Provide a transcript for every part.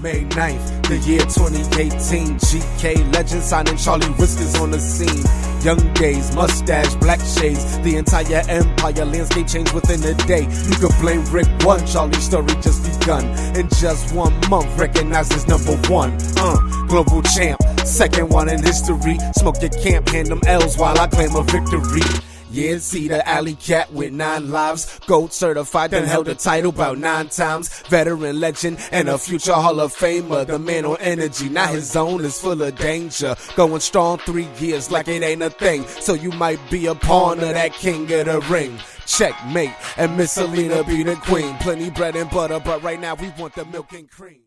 May 9th, the year 2018. GK legend signing Charlie Whiskers on the scene. Young days, mustache, black shades. The entire empire landscape changed within a day. You could blame Rick 1, Charlie's story just begun. In just 1 month, recognized as #1. Global champ, second one in history. Smoke your camp, hand them L's while I claim a victory. Yeah, see the alley cat with 9 lives. Gold certified, done held the title about 9 times. Veteran legend and a future Hall of Famer. The man on energy, now his zone is full of danger. Going strong 3 years like it ain't a thing. So you might be a pawn of that king of the ring. Checkmate, and Miss Selena be the queen. Plenty bread and butter, but right now we want the milk and cream.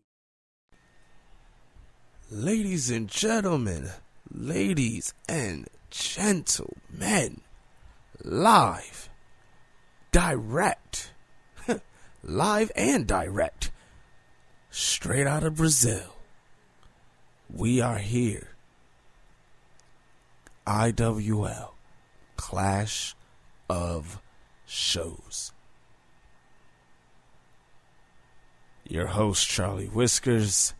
Ladies and gentlemen, live, direct, live and direct, straight out of Brazil. We are here. IWL, Clash of Shows. Your host, Charlie Whiskers.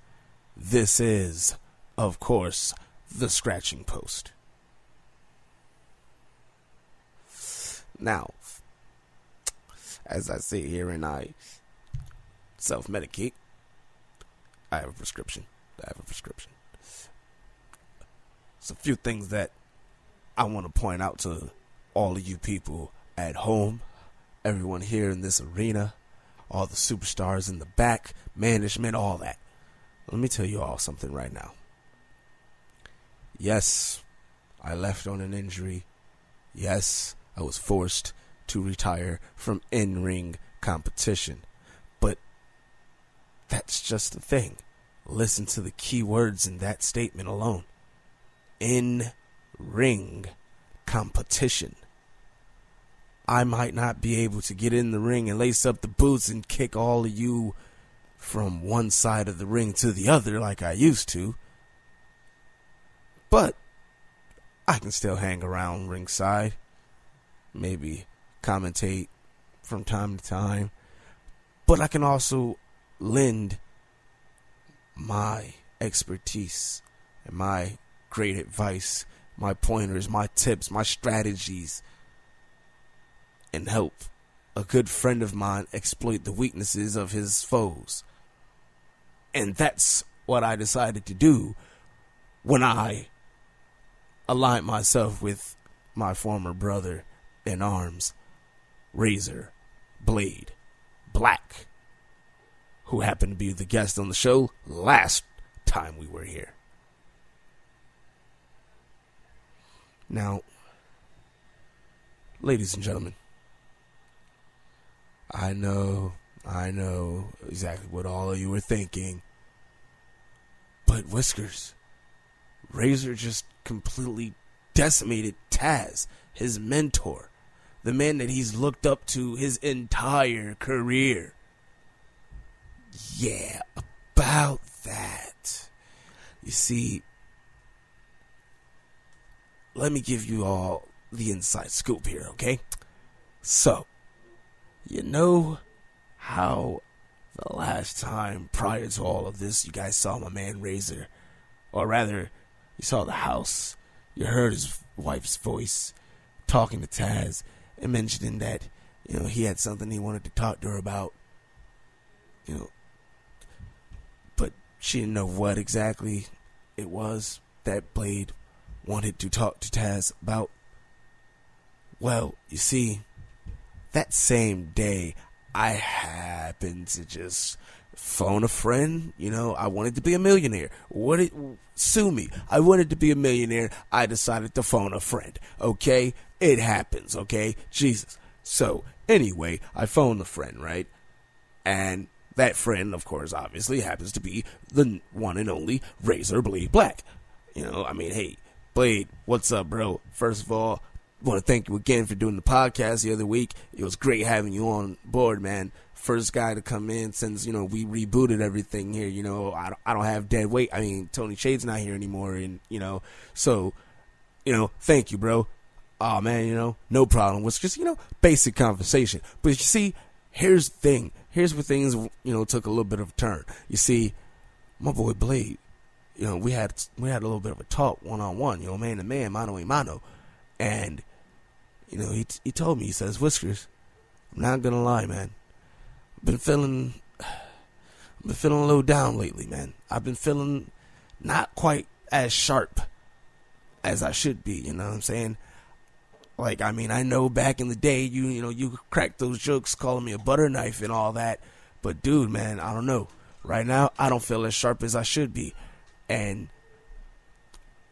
This is, of course, the Scratching Post. Now, as I sit here and I self-medicate, I have a prescription. There's a few things that I want to point out to all of you people at home, everyone here in this arena, all the superstars in the back, management, all that. Let me tell you all something right now. Yes, I left on an injury. Yes, I was forced to retire from in-ring competition. But that's just the thing. Listen to the key words in that statement alone. In-ring competition. I might not be able to get in the ring and lace up the boots and kick all of you from one side of the ring to the other like I used to. But I can still hang around ringside. Maybe commentate from time to time. But I can also lend my expertise and my great advice, my pointers, my tips, my strategies, and help a good friend of mine exploit the weaknesses of his foes. And that's what I decided to do when I aligned myself with my former brother in arms, Razor Blade Black, who happened to be the guest on the show last time we were here. Now, ladies and gentlemen, I know exactly what all of you are thinking. But Whiskers, Razor just completely decimated Taz, his mentor, the man that he's looked up to his entire career. Yeah, about that. You see, let me give you all the inside scoop here, okay? So, you know how the last time prior to all of this you guys saw my man Razor, or rather, you saw the house, you heard his wife's voice talking to Taz and mentioning that, he had something he wanted to talk to her about, but she didn't know what exactly it was that Blade wanted to talk to Taz about. Well, you see, that same day, I happened to just phone a friend. I wanted to be a millionaire. Sue me. I wanted to be a millionaire. I decided to phone a friend. Okay? It happens, okay? Jesus. So, anyway, I phoned the friend, right? And that friend, of course, obviously happens to be the one and only Razor Blade Black. Hey, Blade, what's up, bro? First of all, I want to thank you again for doing the podcast the other week. It was great having you on board, man. First guy to come in since, we rebooted everything here. I don't have dead weight. Tony Shade's not here anymore. And, so, thank you, bro. Oh, man, no problem. It's just, basic conversation. But you see, here's the thing. Here's where things, took a little bit of a turn. You see, my boy Blade, we had a little bit of a talk one-on-one, man to man, mano a mano. And, he told me, he says, Whiskers, I'm not gonna lie, man. I've been feeling a little down lately, man. I've been feeling not quite as sharp as I should be, you know what I'm saying? Like, I mean, I know back in the day, you cracked those jokes calling me a butter knife and all that. But, dude, man, I don't know. Right now, I don't feel as sharp as I should be. And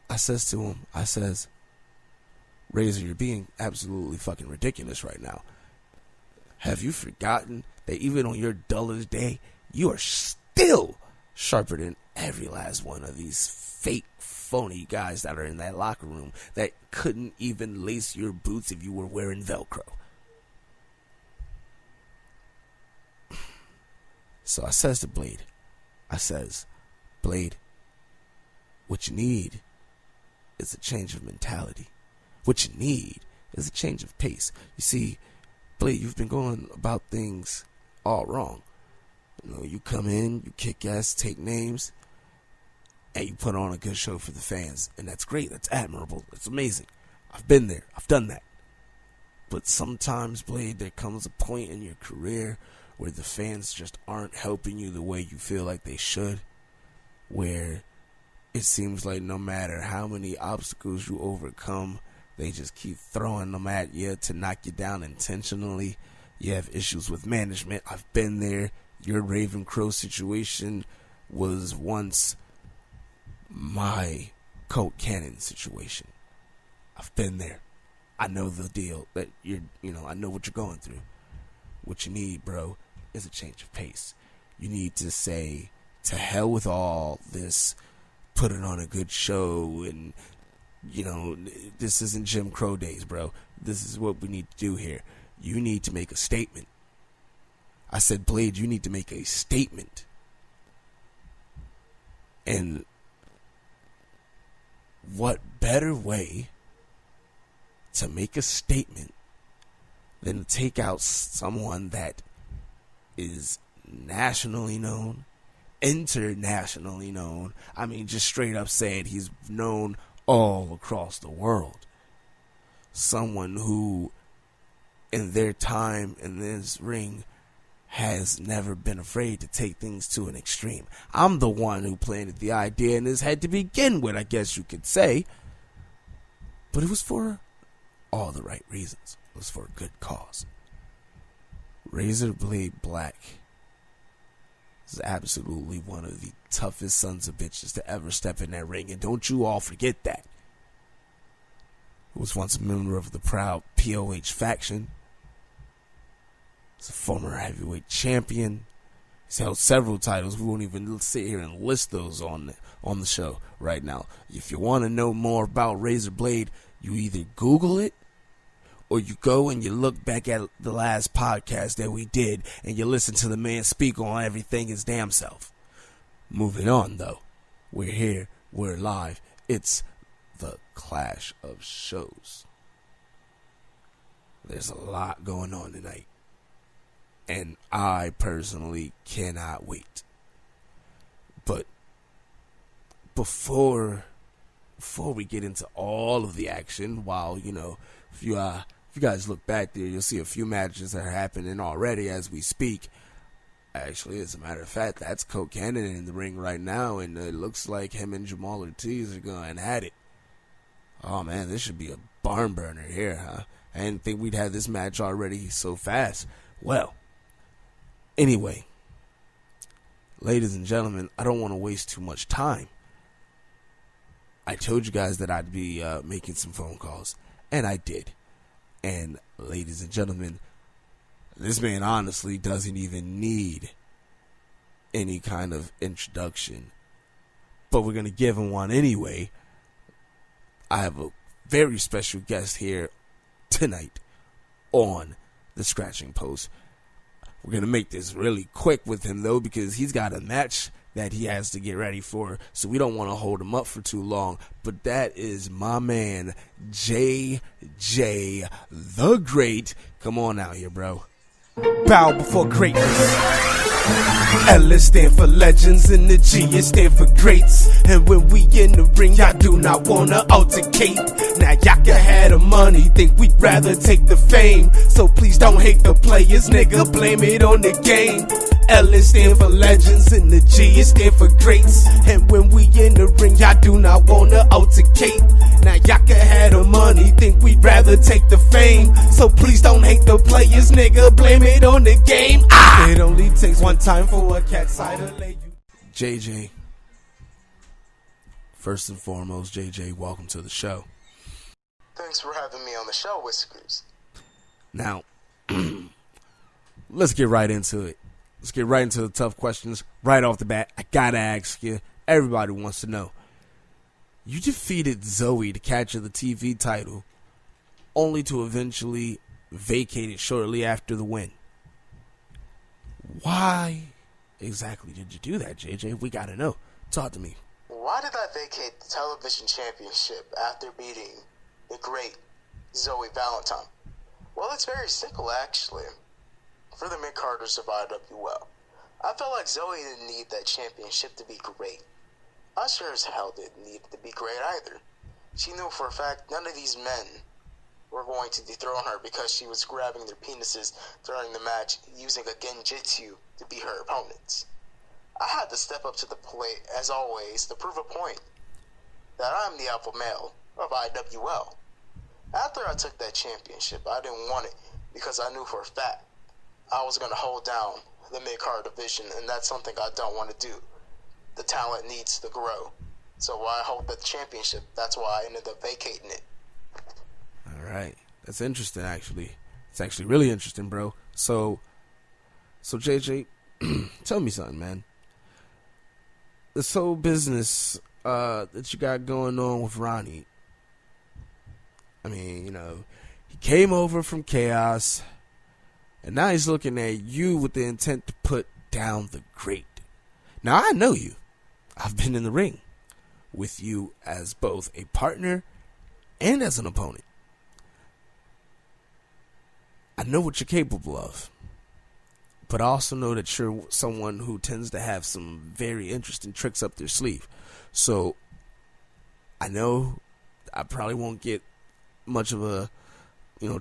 I says to him, Razor, you're being absolutely fucking ridiculous right now. Have you forgotten that even on your dullest day, you are still sharper than every last one of these fake, phony guys that are in that locker room that couldn't even lace your boots if you were wearing Velcro? So I says to Blade, Blade, what you need is a change of mentality. What you need is a change of pace. You see, Blade, you've been going about things all wrong. You come in, you kick ass, take names, and you put on a good show for the fans. And that's great. That's admirable. That's amazing. I've been there. I've done that. But sometimes, Blade, there comes a point in your career where the fans just aren't helping you the way you feel like they should, where it seems like no matter how many obstacles you overcome, they just keep throwing them at you to knock you down intentionally. You have issues with management. I've been there. Your Raven Crow situation was once my Colt Cannon situation. I've been there. I know the deal that I know what you're going through. What you need, bro, is a change of pace. You need to say, to hell with all this, put it on a good show, and, this isn't Jim Crow days, bro. This is what we need to do here. You need to make a statement. I said, Blade, you need to make a statement. And what better way to make a statement than to take out someone that is nationally known, internationally known. I mean, just straight up saying he's known all across the world. Someone who, in their time in this ring, has never been afraid to take things to an extreme. I'm the one who planted the idea in his head to begin with, I guess you could say. But it was for all the right reasons. It was for a good cause. Razor Blade Black is absolutely one of the toughest sons of bitches to ever step in that ring, and don't you all forget that. He was once a member of the proud POH faction. He's a former heavyweight champion. He's held several titles. We won't even sit here and list those on the show right now. If you want to know more about Razor Blade, you either Google it, or you go and you look back at the last podcast that we did and you listen to the man speak on everything his damn self. Moving on, though. We're here. We're live. It's the Clash of Shows. There's a lot going on tonight. And I personally cannot wait. But before we get into all of the action, while, if you guys look back there, you'll see a few matches that are happening already as we speak. Actually, as a matter of fact, that's Colt Cannon in the ring right now, and it looks like him and Jamal Ortiz are going at it. Oh, man, this should be a barn burner here, huh? I didn't think we'd have this match already so fast. Well, anyway, ladies and gentlemen, I don't want to waste too much time. I told you guys that I'd be making some phone calls, and I did. And ladies and gentlemen, this man honestly doesn't even need any kind of introduction, but we're going to give him one anyway. I have a very special guest here tonight on the Scratching Post. We're going to make this really quick with him, though, because he's got a match that he has to get ready for, so we don't want to hold him up for too long. But that is my man, JJ the Great. Come on out here, bro. Bow before greatness. L is stand for legends and the G is stand for greats. And when we in the ring, y'all do not wanna altercate. Now y'all can have the money, think we'd rather take the fame. So please don't hate the players, nigga, blame it on the game. L is stand for legends and the G is stand for greats. And when we in the ring, y'all do not wanna altercate. Now y'all can have the money, think we'd rather take the fame. So please don't hate the players, nigga, blame it on the game. It only takes one time for a cat's eye to lay you. JJ, first and foremost, JJ, welcome to the show. Thanks for having me on the show, Whiskers. Now, let's get right into it. Let's get right into the tough questions right off the bat. I gotta ask you, everybody wants to know. You defeated Zoe to capture the TV title, only to eventually vacate it shortly after the win. Why exactly did you do that, JJ? We gotta know. Talk to me. Why did I vacate the television championship after beating the great Zoe Valentine? Well, it's very simple, actually. For the mid-carders of IWL, I felt like Zoe didn't need that championship to be great. I sure as hell didn't need it to be great either. She knew for a fact none of these men were going to dethrone her because she was grabbing their penises during the match using a genjutsu to beat her opponents. I had to step up to the plate, as always, to prove a point that I'm the alpha male of IWL. After I took that championship, I didn't want it because I knew for a fact I was going to hold down the mid-card division, and that's something I don't want to do. The talent needs to grow. So while I hold the championship, that's why I ended up vacating it. All right. That's interesting, actually. It's actually really interesting, bro. So JJ, tell me something, man. This whole business that you got going on with Ronnie. I mean, you know, he came over from Chaos, and now he's looking at you with the intent to put down the great. Now, I know you. I've been in the ring with you as both a partner and as an opponent. I know what you're capable of, but I also know that you're someone who tends to have some very interesting tricks up their sleeve. So I know I probably won't get much of a,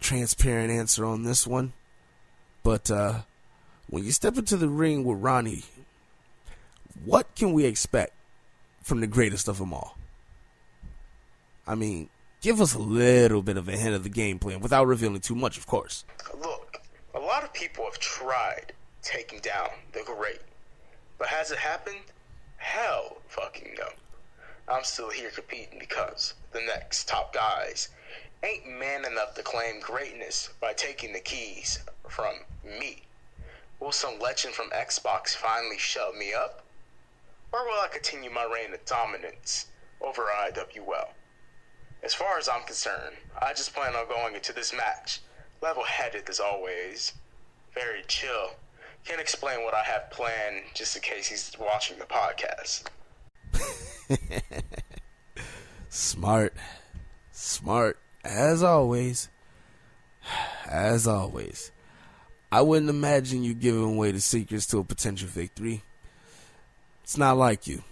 transparent answer on this one. But when you step into the ring with Ronnie, what can we expect from the greatest of them all? I mean, give us a little bit of a hint of the game plan without revealing too much, of course. Look, a lot of people have tried taking down the great, but has it happened? Hell fucking no. I'm still here competing because the next top guys ain't man enough to claim greatness by taking the keys from me. Will some legend from Xbox finally shut me up? Or will I continue my reign of dominance over IWL? As far as I'm concerned, I just plan on going into this match level-headed as always. Very chill. Can't explain what I have planned just in case he's watching the podcast. Smart. As always. I wouldn't imagine you giving away the secrets to a potential victory. It's not like you.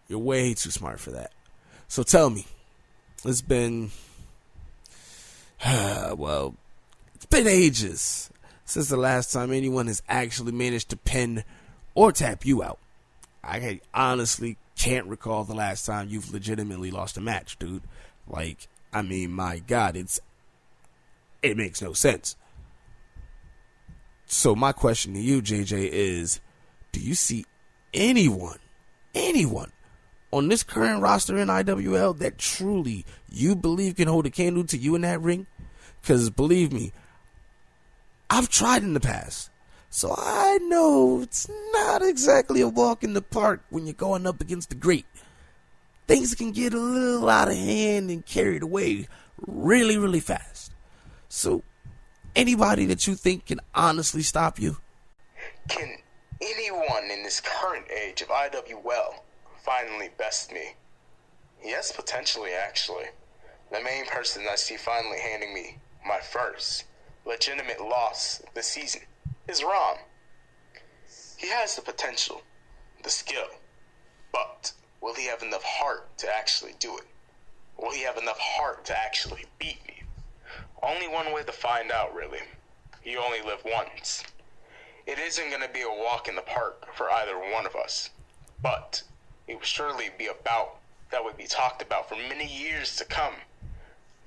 You're way too smart for that. So tell me, it's been ages since the last time anyone has actually managed to pin or tap you out. I honestly can't recall the last time you've legitimately lost a match, dude. Like, I mean, my God, it makes no sense. So my question to you, JJ, is, do you see anyone on this current roster in IWL that truly you believe can hold a candle to you in that ring? Because believe me, I've tried in the past, so I know it's not exactly a walk in the park when you're going up against the great. Things can get a little out of hand and carried away really, really fast. So, anybody that you think can honestly stop you? Can anyone in this current age of IWL finally best me? Yes, potentially, actually. The main person I see finally handing me my first legitimate loss this season is Rom. He has the potential, the skill, but will he have enough heart to actually do it? Will he have enough heart to actually beat me? Only one way to find out, really. You only live once. It isn't going to be a walk in the park for either one of us, but it will surely be a bout that would be talked about for many years to come.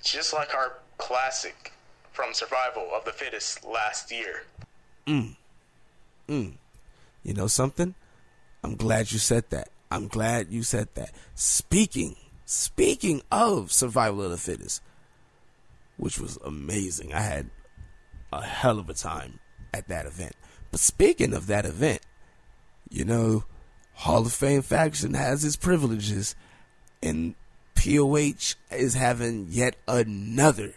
Just like our classic from Survival of the Fittest last year. You know something? I'm glad you said that. I'm glad you said that. Speaking of Survival of the Fittest, which was amazing. I had a hell of a time at that event. But speaking of that event, you know, Hall of Fame faction has its privileges, and POH is having yet another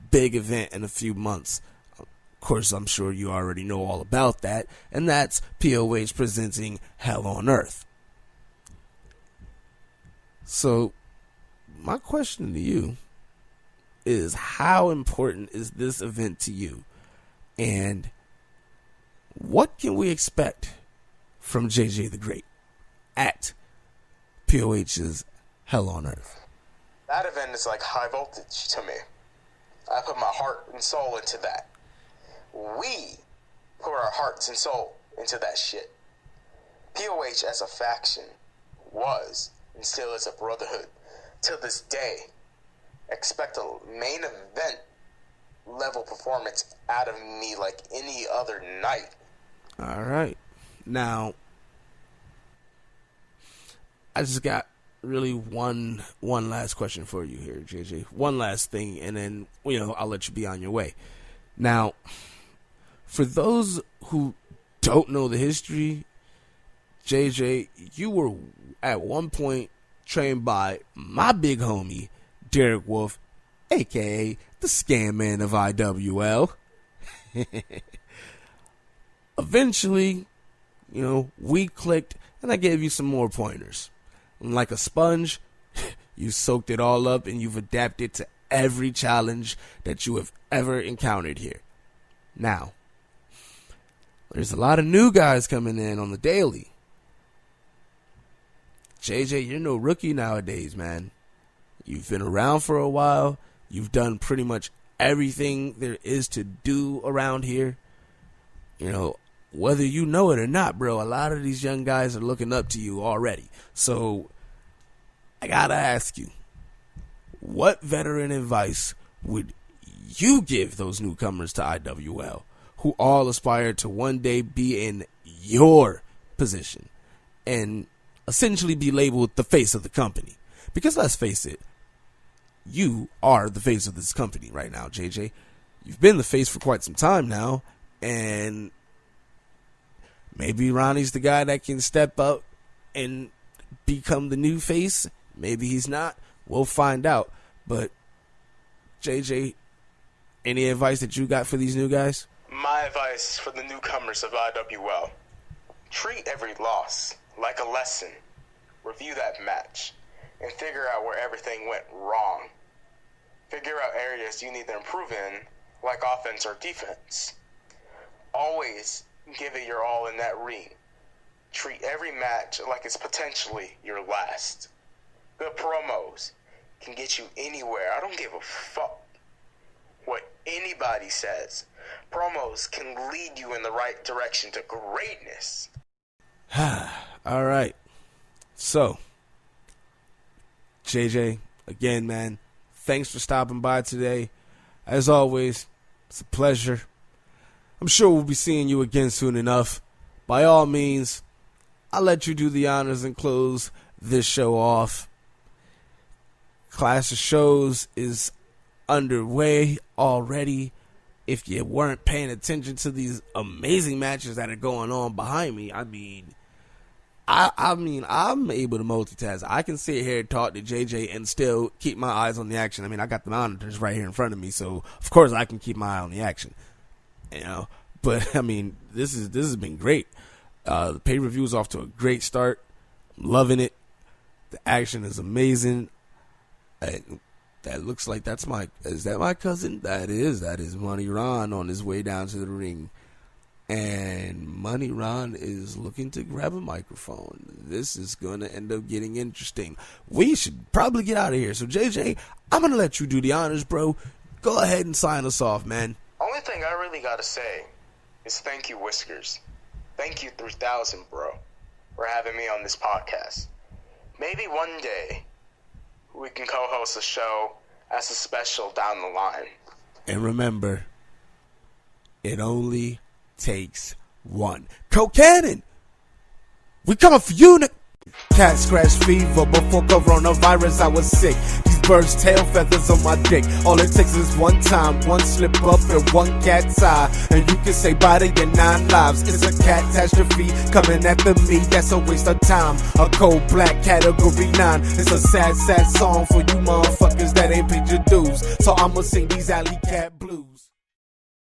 big event in a few months. Of course, I'm sure you already know all about that, and that's POH presenting Hell on Earth. So, my question to you is, how important is this event to you? And what can we expect from JJ the Great at POH's Hell on Earth? That event is like high voltage to me. I put my heart and soul into that. We put our hearts and soul into that shit. POH as a faction was and still is a brotherhood. Till this day, expect a main event level performance out of me like any other night. All right. Now, I just got really one last question for you here, JJ. One last thing, and then, I'll let you be on your way. Now, for those who don't know the history, JJ, you were at one point trained by my big homie, Derek Wolf, a.k.a. the Scam Man of IWL. Eventually, we clicked, and I gave you some more pointers. And like a sponge, you soaked it all up, and you've adapted to every challenge that you have ever encountered here. Now, there's a lot of new guys coming in on the daily. JJ, you're no rookie nowadays, man. You've been around for a while. You've done pretty much everything there is to do around here. Whether you know it or not, bro, a lot of these young guys are looking up to you already. So, I gotta ask you, what veteran advice would you give those newcomers to IWL who all aspire to one day be in your position and essentially be labeled the face of the company? Because let's face it, you are the face of this company right now, JJ. You've been the face for quite some time now, and maybe Ronnie's the guy that can step up and become the new face. Maybe he's not. We'll find out. But, JJ, any advice that you got for these new guys? My advice for the newcomers of IWL: treat every loss like a lesson. Review that match and figure out where everything went wrong. Figure out areas you need to improve in, like offense or defense. Always give it your all in that ring. Treat every match like it's potentially your last. Good promos can get you anywhere. I don't give a fuck what anybody says. Promos can lead you in the right direction to greatness. All right. So, JJ, again, man, thanks for stopping by today. As always, it's a pleasure. I'm sure we'll be seeing you again soon enough. By all means, I'll let you do the honors and close this show off. Clash of Shows is underway already. If you weren't paying attention to these amazing matches that are going on behind me, I'm able to multitask. I can sit here and talk to JJ and still keep my eyes on the action. I got the monitors right here in front of me, so of course I can keep my eye on the action. But this has been great. The pay-per-view is off to a great start. I'm loving it. The action is amazing. That looks like is that my cousin? That is Money Ron on his way down to the ring. And Money Ron is looking to grab a microphone. This is going to end up getting interesting. We should probably get out of here. So, JJ, I'm going to let you do the honors, bro. Go ahead and sign us off, man. Only thing I really got to say is thank you, Whiskers. Thank you, 3000, bro, for having me on this podcast. Maybe one day we can co-host a show as a special down the line. And remember, it only takes one. Cocannon, we coming for you. Cat scratch fever before coronavirus. I was sick. These birds' tail feathers on my dick. All it takes is one time, one slip up, and one cat's eye, and you can say bye to your 9 lives. It's a catastrophe coming after me. That's a waste of time. A cold black category 9. It's a sad, sad song for you motherfuckers that ain't paid your dues. So I'ma sing these alley cat blues.